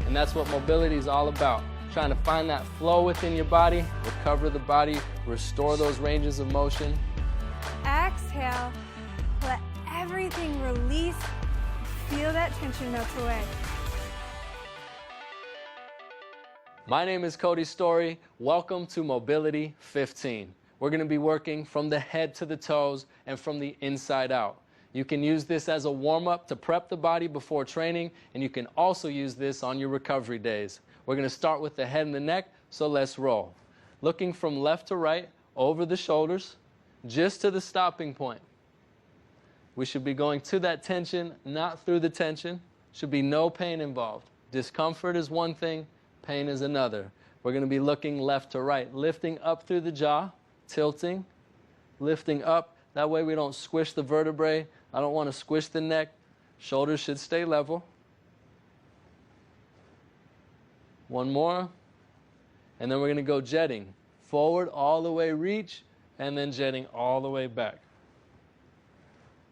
And that's what mobility is all about. Trying to find that flow within your body, recover the body, restore those ranges of motion. Exhale, let everything release. Feel that tension melt away. My name is Cody Story. Welcome to Mobility 15. We're going to be working from the head to the toes and from the inside out. You can use this as a warm-up to prep the body before training, and you can also use this on your recovery days. We're going to start with the head and the neck, so let's roll. Looking from left to right, over the shoulders, just to the stopping point. We should be going to that tension, not through the tension. Should be no pain involved. Discomfort is one thing, pain is another. We're going to be looking left to right, lifting up through the jaw, tilting, lifting up. That way we don't squish the vertebrae. I don't want to squish the neck. Shoulders should stay level. One more. And then we're going to go jetting. Forward all the way, reach, and then jetting all the way back.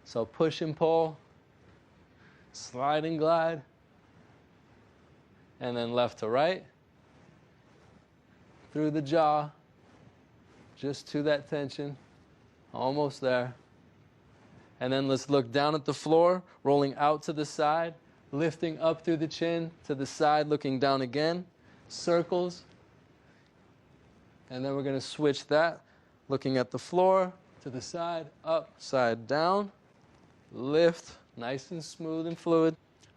So push and pull, slide and glide, and then left to right, through the jaw, just to that tension, almost there. And then let's look down at the floor, rolling out to the side, lifting up through the chin, to the side, looking down again, circles. And then we're going to switch that, looking at the floor, to the side, up, side, down. Lift, nice and smooth and fluid.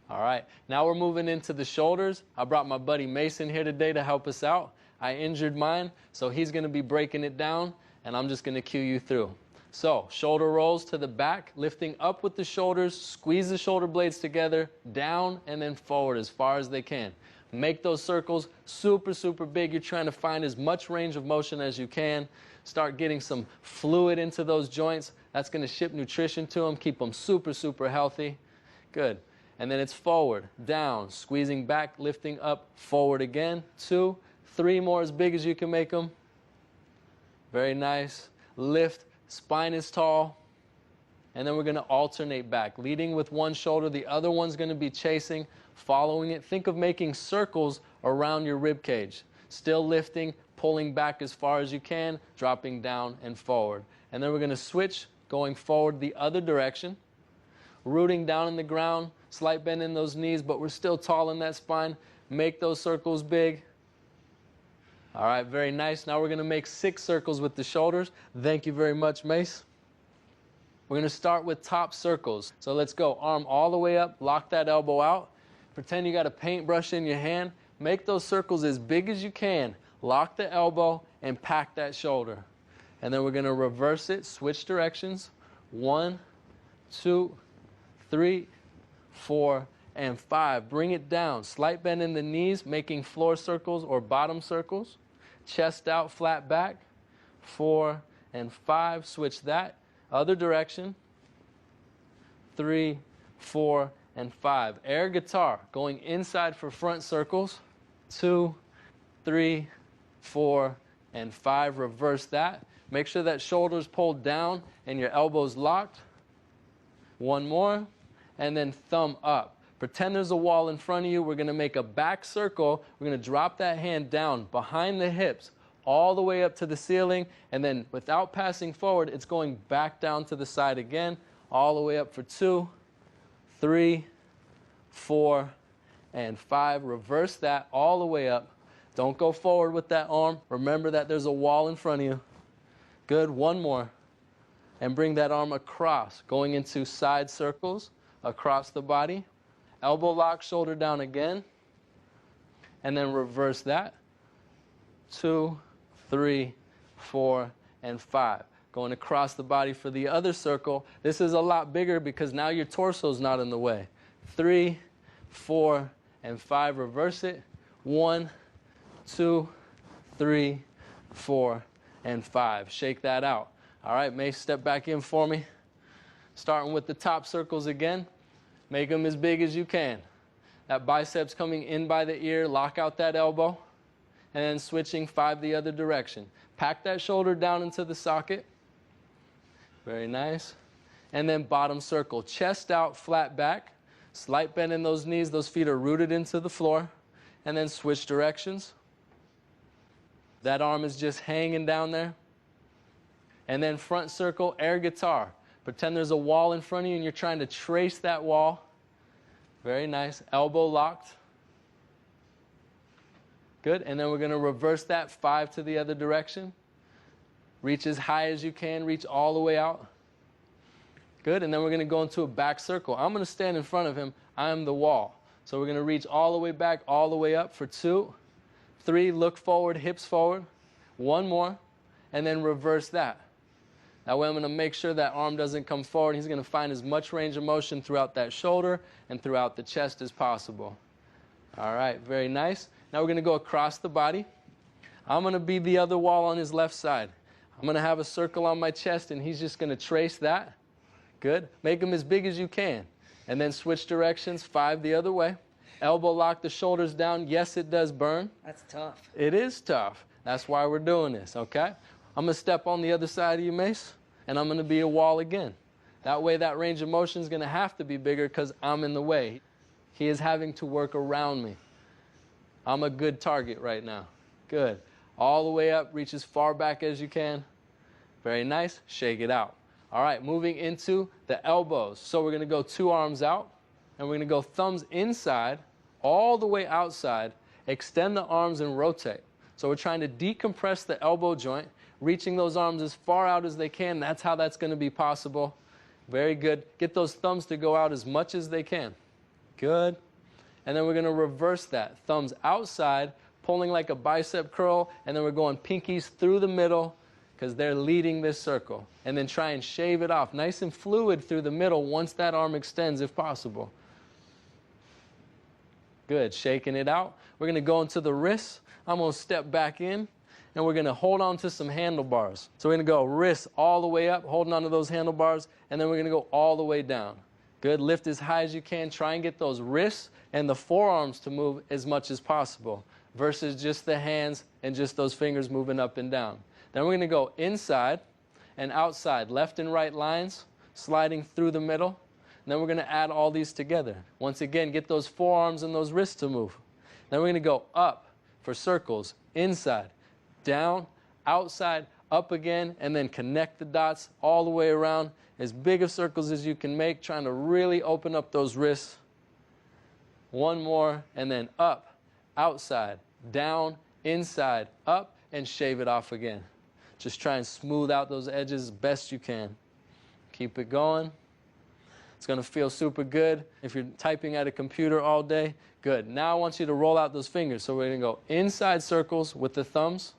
All right, now we're moving into the shoulders. I brought my buddy Mason here today to help us out. I injured mine, so he's going to be breaking it down, and I'm just going to cue you through. So, shoulder rolls to the back, lifting up with the shoulders, squeeze the shoulder blades together, down and then forward as far as they can. Make those circles super, super big. You're trying to find as much range of motion as you can. Start getting some fluid into those joints. That's going to ship nutrition to them, keep them super, super healthy. Good. And then it's forward, down, squeezing back, lifting up, forward again. 2, 3 more as big as you can make them. Very nice. Lift, spine is tall. And then we're going to alternate back, leading with one shoulder. The other one's going to be chasing, following it. Think of making circles around your rib cage. Still lifting, pulling back as far as you can, dropping down and forward. And then we're going to switch, going forward the other direction, rooting down in the ground, slight bend in those knees, but we're still tall in that spine. Make those circles big. All right, very nice. Now we're going to make 6 circles with the shoulders. Thank you very much, Mace. We're going to start with top circles. So let's go. Arm all the way up, lock that elbow out. Pretend you got a paintbrush in your hand. Make those circles as big as you can. Lock the elbow and pack that shoulder. And then we're going to reverse it, switch directions. 1, 2, 3, 4, and 5. Bring it down. Slight bend in the knees, making floor circles or bottom circles. Chest out, flat back. 4 and 5. Switch that. Other direction. 3, 4, and 5. Air guitar, going inside for front circles. 2, 3, 4, and 5. Reverse that. Make sure that shoulder's pulled down and your elbows locked. 1 more, and then thumb up. Pretend there's a wall in front of you. We're going to make a back circle. We're going to drop that hand down behind the hips, all the way up to the ceiling, and then without passing forward, it's going back down to the side again, all the way up for 2, 3, 4, and 5. Reverse that all the way up. Don't go forward with that arm. Remember that there's a wall in front of you. Good. 1 more. And bring that arm across, going into side circles across the body. Elbow lock, shoulder down again. And then reverse that. 2, 3, 4, and 5. Going across the body for the other circle. This is a lot bigger because now your torso's not in the way. 3, 4, and 5. Reverse it. 1, 2, 3, 4, and 5. Shake that out. All right, Mace, step back in for me. Starting with the top circles again. Make them as big as you can. That biceps coming in by the ear, lock out that elbow. And then switching 5 the other direction. Pack that shoulder down into the socket. Very nice. And then bottom circle. Chest out, flat back. Slight bend in those knees. Those feet are rooted into the floor. and then switch directions. That arm is just hanging down there. And then front circle, air guitar. Pretend there's a wall in front of you and you're trying to trace that wall. Very nice. Elbow locked. Good. And then we're going to reverse that 5 to the other direction. Reach as high as you can. Reach all the way out. Good. And then we're going to go into a back circle. I'm going to stand in front of him. I'm the wall. So we're going to reach all the way back, all the way up for 2, 3, look forward, hips forward. 1 more. And then reverse that. That way I'm going to make sure that arm doesn't come forward. He's going to find as much range of motion throughout that shoulder and throughout the chest as possible. All right, very nice. Now we're going to go across the body. I'm going to be the other wall on his left side. I'm going to have a circle on my chest, and he's just going to trace that. Good. Make them as big as you can. And then switch directions, 5 the other way. Elbow lock the shoulders down. Yes, it does burn. That's tough. It is tough. That's why we're doing this, okay? I'm going to step on the other side of you, Mace, and I'm going to be a wall again. That way that range of motion is going to have to be bigger because I'm in the way. He is having to work around me. I'm a good target right now. Good. All the way up, reach as far back as you can. Very nice. Shake it out. All right, moving into the elbows. So we're going to go 2 arms out, and we're going to go thumbs inside, all the way outside, extend the arms and rotate. So we're trying to decompress the elbow joint, reaching those arms as far out as they can. That's how that's going to be possible. Very good. Get those thumbs to go out as much as they can. Good. And then we're going to reverse that. Thumbs outside, pulling like a bicep curl, and then we're going pinkies through the middle because they're leading this circle. And then try and shave it off nice and fluid through the middle once that arm extends if possible. Good. Shaking it out. We're going to go into the wrists. I'm going to step back in, and we're going to hold on to some handlebars. So we're going to go wrists all the way up, holding on to those handlebars, and then we're going to go all the way down. Good. Lift as high as you can. Try and get those wrists and the forearms to move as much as possible versus just the hands and just those fingers moving up and down. Then we're going to go inside and outside, left and right lines, sliding through the middle. And then we're going to add all these together. Once again, get those forearms and those wrists to move. Then we're going to go up for circles, inside, down, outside, up again, and then connect the dots all the way around. As big of circles as you can make, trying to really open up those wrists. 1 more, and then up, outside, down, inside, up, and shave it off again. Just try and smooth out those edges as best you can. Keep it going. It's going to feel super good. If you're typing at a computer all day, good. Now I want you to roll out those fingers. So we're going to go inside circles with the thumbs.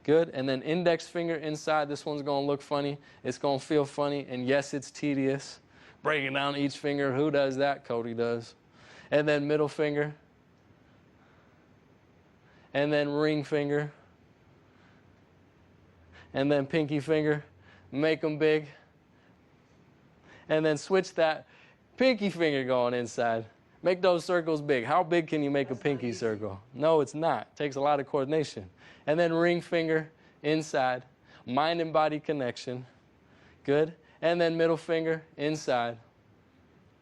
Good. And then index finger inside. This one's going to look funny. It's going to feel funny. And yes, it's tedious. Breaking down each finger. Who does that? Cody does. And then middle finger. And then ring finger. And then pinky finger. Make them big. And then switch that pinky finger going inside. Make those circles big. How big can you make a pinky circle? No, it's not. It takes a lot of coordination. And then ring finger inside. Mind and body connection. Good. And then middle finger inside.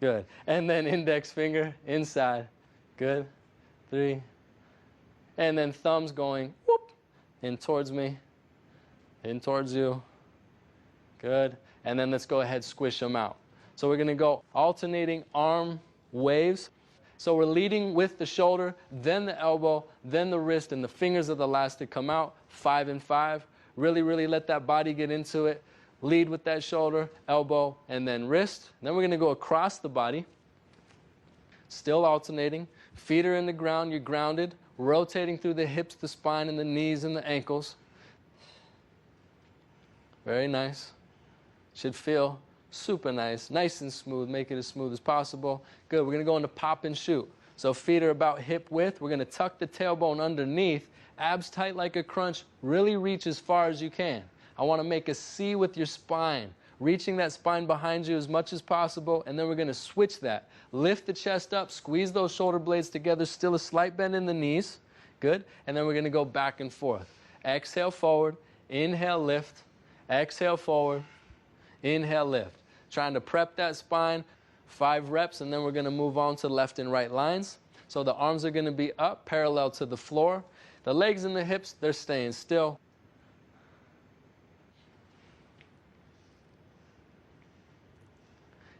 Good. And then index finger inside. Good. 3. And then thumbs going whoop, in towards me, in towards you. Good. And then let's go ahead, squish them out. So we're going to go alternating arm waves. So we're leading with the shoulder, then the elbow, then the wrist, and the fingers of the last to come out, 5 and 5. Really, really let that body get into it. Lead with that shoulder, elbow, and then wrist. Then we're going to go across the body, still alternating. Feet are in the ground, you're grounded, rotating through the hips, the spine, and the knees and the ankles. Very nice. Should feel super nice, nice and smooth. Make it as smooth as possible. Good. We're going to go into pop and shoot. So feet are about hip width. We're going to tuck the tailbone underneath, abs tight like a crunch. Really reach as far as you can. I want to make a C with your spine, reaching that spine behind you as much as possible, and then we're going to switch that. Lift the chest up, squeeze those shoulder blades together, still a slight bend in the knees. Good. And then we're going to go back and forth. Exhale forward, inhale lift, exhale forward, inhale lift. Trying to prep that spine, 5 reps, and then we're going to move on to left and right lines. So the arms are going to be up, parallel to the floor. The legs and the hips, they're staying still.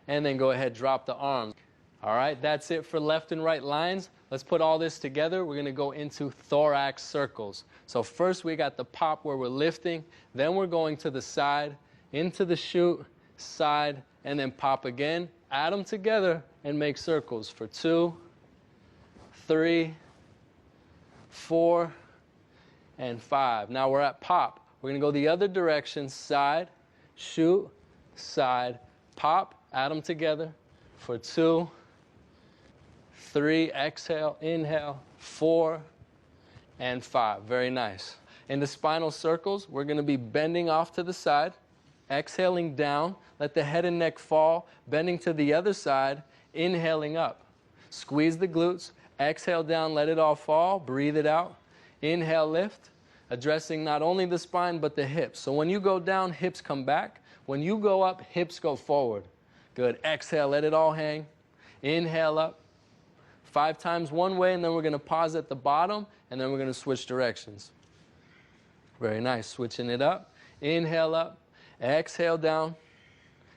And then go ahead, drop the arms. All right, that's it for left and right lines. Let's put all this together. We're going to go into thorax circles. So first we got the pop where we're lifting. Then we're going to the side, into the shoot, side, and then pop again. Add them together and make circles for 2, 3, 4, and 5. Now we're at pop. We're going to go the other direction, side, shoot, side, pop. Add them together for 2, 3, exhale, inhale, 4, and 5. Very nice. In the spinal circles, we're going to be bending off to the side, exhaling down, let the head and neck fall, bending to the other side, inhaling up. Squeeze the glutes, exhale down, let it all fall, breathe it out. Inhale, lift, addressing not only the spine but the hips. So when you go down, hips come back. When you go up, hips go forward. Good. Exhale, let it all hang. Inhale up. 5 times one way, and then we're going to pause at the bottom, and then we're going to switch directions. Very nice. Switching it up. Inhale up. Exhale down.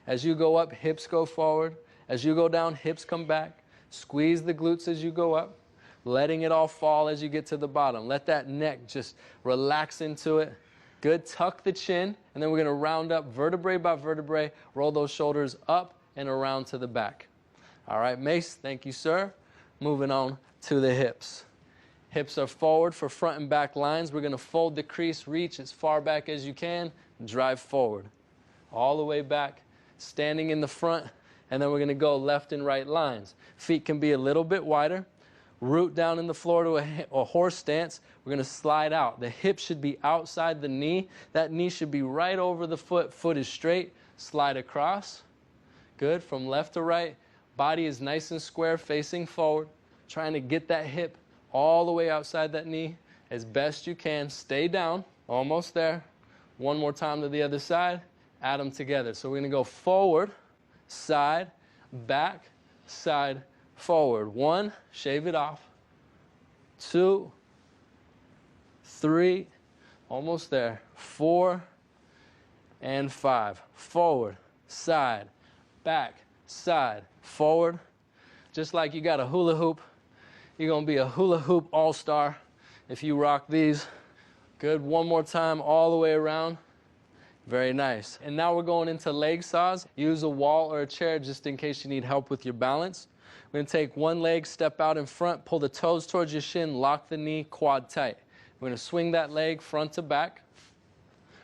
As you go up, hips go forward. As you go down, hips come back. Squeeze the glutes as you go up, letting it all fall as you get to the bottom. Let that neck just relax into it. Good. Tuck the chin, and then we're going to round up vertebrae by vertebrae, roll those shoulders up and around to the back. All right, Mace, thank you, sir. Moving on to the hips. Hips are forward for front and back lines. We're going to fold the crease, reach as far back as you can, drive forward. All the way back, standing in the front, and then we're going to go left and right lines. Feet can be a little bit wider. Root down in the floor to a horse stance. We're going to slide out. The hip should be outside the knee. That knee should be right over the foot. Foot is straight. Slide across. Good. From left to right. Body is nice and square, facing forward. Trying to get that hip all the way outside that knee as best you can. Stay down. Almost there. One more time to the other side. Add them together. So we're going to go forward, side, back, side, forward. 1, shave it off. 2, 3, almost there. 4, and 5. Forward, side, back, side, forward. Just like you got a hula hoop, you're going to be a hula hoop all-star if you rock these. Good. One more time all the way around. Very nice. And now we're going into leg saws. Use a wall or a chair just in case you need help with your balance. We're going to take one leg, step out in front, pull the toes towards your shin, lock the knee, quad tight. We're going to swing that leg front to back.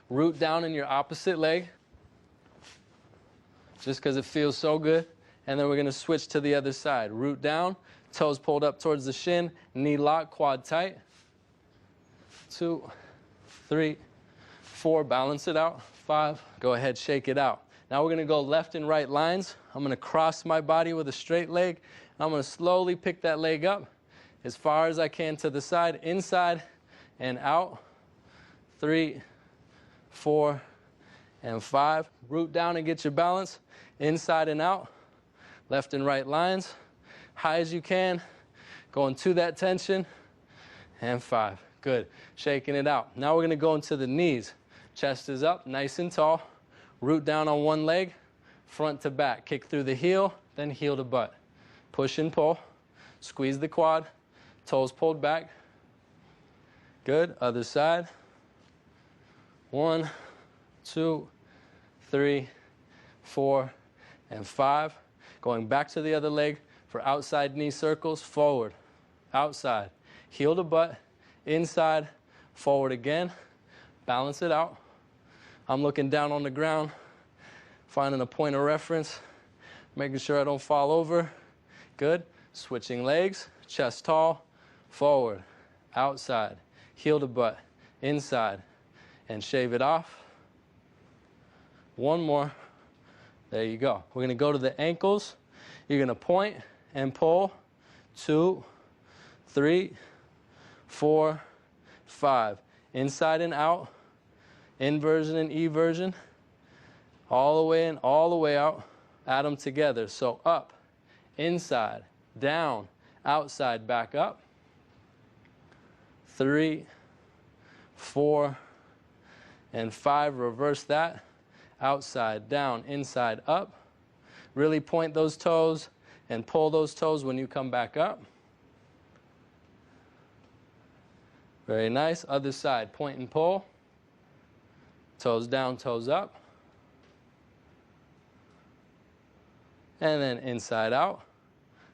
Root down in your opposite leg, just because it feels so good. And then we're going to switch to the other side. Root down, toes pulled up towards the shin, knee lock, quad tight. 2, 3, 4, balance it out. 5, go ahead, shake it out. Now we're going to go left and right lines. I'm going to cross my body with a straight leg. I'm going to slowly pick that leg up as far as I can to the side, inside and out. 3, 4, and 5. Root down and get your balance. Inside and out. Left and right lines. High as you can. Going to that tension. And 5. Good. Shaking it out. Now we're going to go into the knees. Chest is up, nice and tall. Root down on one leg, front to back. Kick through the heel, then heel to butt. Push and pull. Squeeze the quad. Toes pulled back. Good. Other side. 1, 2, 3, 4, and 5. Going back to the other leg for outside knee circles. Forward, outside. Heel to butt, inside, forward again. Balance it out. I'm looking down on the ground, finding a point of reference, making sure I don't fall over. Good. Switching legs, chest tall, forward, outside, heel to butt, inside, and shave it off. One more. There you go. We're going to go to the ankles. You're going to point and pull. 2, 3, 4, 5. Inside and out. Inversion and eversion. All the way in, all the way out. Add them together. So up, inside, down, outside, back up. 3, 4, and 5. Reverse that. Outside, down, inside, up. Really point those toes and pull those toes when you come back up. Very nice. Other side, point and pull. Toes down, toes up. And then inside out,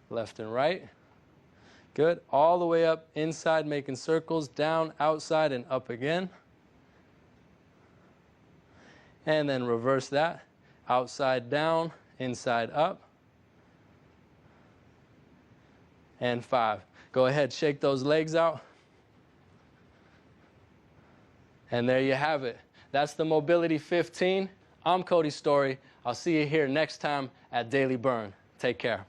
left and right. Good. All the way up, inside, making circles, down, outside, and up again. And then reverse that. Outside, down, inside, up. And 5. Go ahead, shake those legs out. And there you have it. That's the Mobility 15. I'm Cody Story. I'll see you here next time at Daily Burn. Take care.